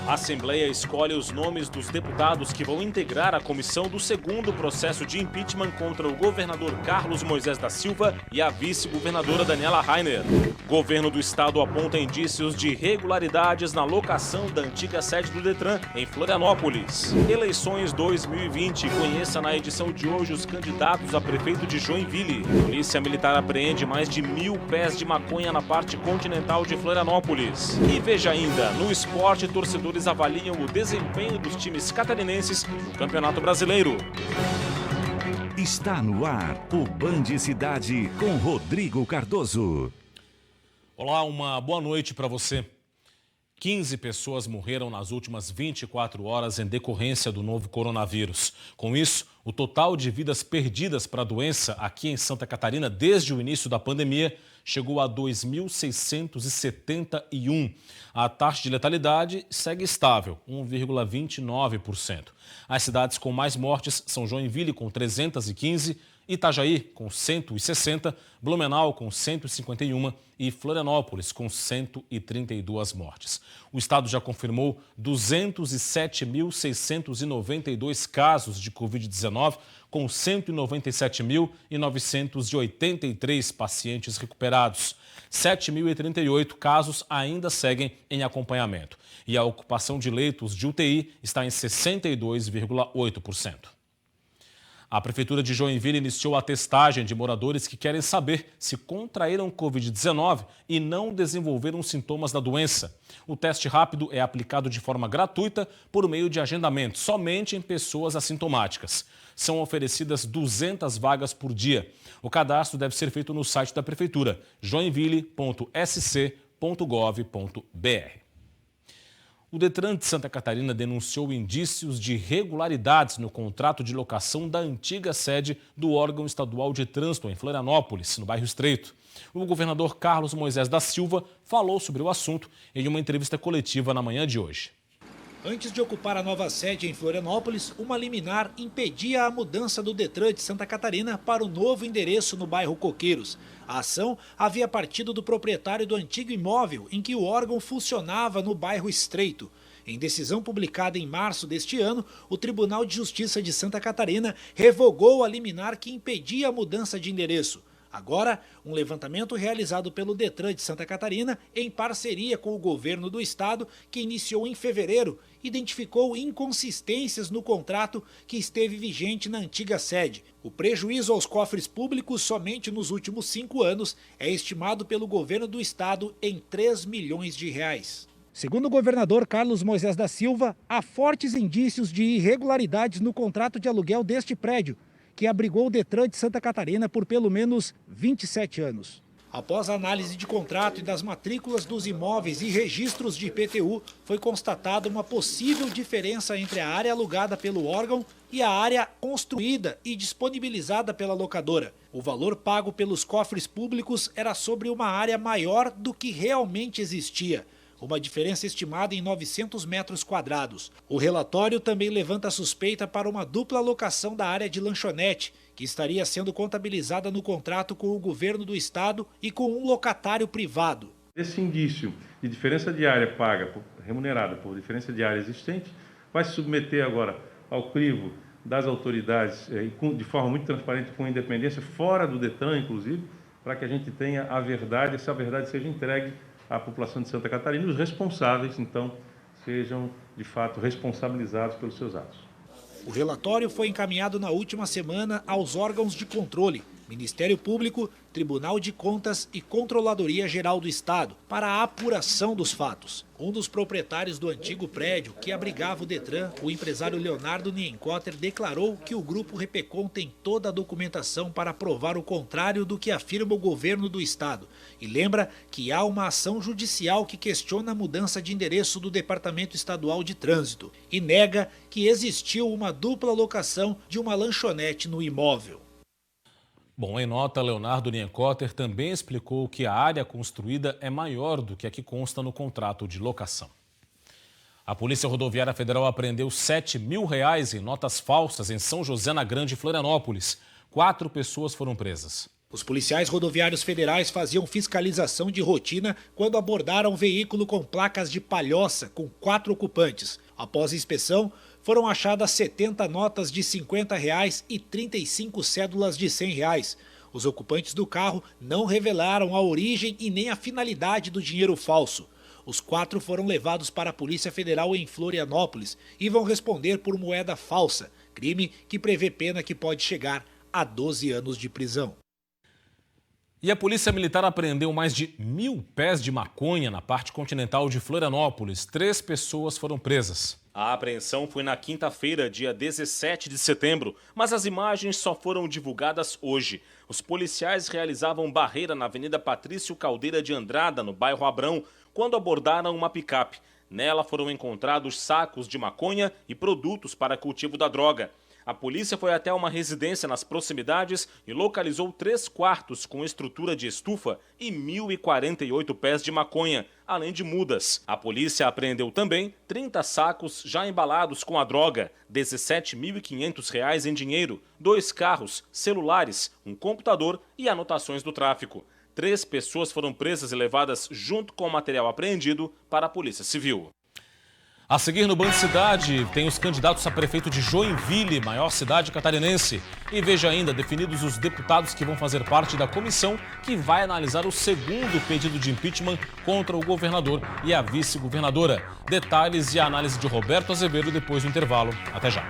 A Assembleia escolhe os nomes dos deputados que vão integrar a comissão do segundo processo de impeachment contra o governador Carlos Moisés da Silva e a vice-governadora Daniela Rainer. Governo do estado aponta indícios de irregularidades na locação da antiga sede do Detran em Florianópolis. Eleições 2020. Conheça na edição de hoje os candidatos a prefeito de Joinville. Polícia Militar apreende mais de 1.000 pés de maconha na parte continental de Florianópolis. E veja ainda, no esporte, torcedores avaliam o desempenho dos times catarinenses no Campeonato Brasileiro. Está no ar o Band Cidade com Rodrigo Cardoso. Olá, uma boa noite para você. 15 pessoas morreram nas últimas 24 horas em decorrência do novo coronavírus. Com isso, o total de vidas perdidas para a doença aqui em Santa Catarina desde o início da pandemia chegou a 2.671. A taxa de letalidade segue estável, 1,29%. As cidades com mais mortes são Joinville, com 315, Itajaí, com 160, Blumenau, com 151 e Florianópolis, com 132 mortes. O estado já confirmou 207.692 casos de Covid-19, com 197.983 pacientes recuperados. 7.038 casos ainda seguem em acompanhamento. E a ocupação de leitos de UTI está em 62,8%. A Prefeitura de Joinville iniciou a testagem de moradores que querem saber se contraíram Covid-19 e não desenvolveram sintomas da doença. O teste rápido é aplicado de forma gratuita por meio de agendamento, somente em pessoas assintomáticas. São oferecidas 200 vagas por dia. O cadastro deve ser feito no site da Prefeitura, joinville.sc.gov.br. O Detran de Santa Catarina denunciou indícios de irregularidades no contrato de locação da antiga sede do órgão estadual de trânsito em Florianópolis, no bairro Estreito. O governador Carlos Moisés da Silva falou sobre o assunto em uma entrevista coletiva na manhã de hoje. Antes de ocupar a nova sede em Florianópolis, uma liminar impedia a mudança do Detran de Santa Catarina para o novo endereço no bairro Coqueiros. A ação havia partido do proprietário do antigo imóvel em que o órgão funcionava no bairro Estreito. Em decisão publicada em março deste ano, o Tribunal de Justiça de Santa Catarina revogou a liminar que impedia a mudança de endereço. Agora, um levantamento realizado pelo Detran de Santa Catarina, em parceria com o governo do estado, que iniciou em fevereiro, identificou inconsistências no contrato que esteve vigente na antiga sede. O prejuízo aos cofres públicos somente nos últimos 5 anos é estimado pelo governo do estado em 3 milhões de reais. Segundo o governador Carlos Moisés da Silva, há fortes indícios de irregularidades no contrato de aluguel deste prédio, que abrigou o Detran de Santa Catarina por pelo menos 27 anos. Após a análise de contrato e das matrículas dos imóveis e registros de IPTU, foi constatada uma possível diferença entre a área alugada pelo órgão e a área construída e disponibilizada pela locadora. O valor pago pelos cofres públicos era sobre uma área maior do que realmente existia. Uma diferença estimada em 900 metros quadrados. O relatório também levanta suspeita para uma dupla alocação da área de lanchonete, que estaria sendo contabilizada no contrato com o governo do estado e com um locatário privado. Esse indício de diferença de área paga, remunerada por diferença de área existente, vai se submeter agora ao crivo das autoridades de forma muito transparente, com independência, fora do Detran, inclusive, para que a gente tenha a verdade, essa verdade seja entregue à população de Santa Catarina e os responsáveis, então, sejam, de fato, responsabilizados pelos seus atos. O relatório foi encaminhado na última semana aos órgãos de controle, Ministério Público, Tribunal de Contas e Controladoria Geral do Estado, para a apuração dos fatos. Um dos proprietários do antigo prédio que abrigava o Detran, o empresário Leonardo Nienkotter, declarou que o grupo Repecon tem toda a documentação para provar o contrário do que afirma o governo do estado. E lembra que há uma ação judicial que questiona a mudança de endereço do Departamento Estadual de Trânsito e nega que existiu uma dupla locação de uma lanchonete no imóvel. Bom, em nota, Leonardo Nienkotter também explicou que a área construída é maior do que a que consta no contrato de locação. A Polícia Rodoviária Federal apreendeu R$7.000 em notas falsas em São José na Grande, Florianópolis. 4 pessoas foram presas. Os policiais rodoviários federais faziam fiscalização de rotina quando abordaram um veículo com placas de palhoça com 4 ocupantes. Após a inspeção, foram achadas 70 notas de R$ 50 e 35 cédulas de R$ 100. Os ocupantes do carro não revelaram a origem e nem a finalidade do dinheiro falso. Os 4 foram levados para a Polícia Federal em Florianópolis e vão responder por moeda falsa, crime que prevê pena que pode chegar a 12 anos de prisão. E a Polícia Militar apreendeu mais de 1.000 pés de maconha na parte continental de Florianópolis. 3 pessoas foram presas. A apreensão foi na quinta-feira, dia 17 de setembro, mas as imagens só foram divulgadas hoje. Os policiais realizavam barreira na Avenida Patrício Caldeira de Andrada, no bairro Abrão, quando abordaram uma picape. Nela foram encontrados sacos de maconha e produtos para cultivo da droga. A polícia foi até uma residência nas proximidades e localizou 3 quartos com estrutura de estufa e 1.048 pés de maconha, além de mudas. A polícia apreendeu também 30 sacos já embalados com a droga, R$ 17.500 em dinheiro, 2 carros, celulares, um computador e anotações do tráfico. 3 pessoas foram presas e levadas junto com o material apreendido para a Polícia Civil. A seguir no Band Cidade, tem os candidatos a prefeito de Joinville, maior cidade catarinense. E veja ainda definidos os deputados que vão fazer parte da comissão que vai analisar o segundo pedido de impeachment contra o governador e a vice-governadora. Detalhes e a análise de Roberto Azevedo depois do intervalo. Até já.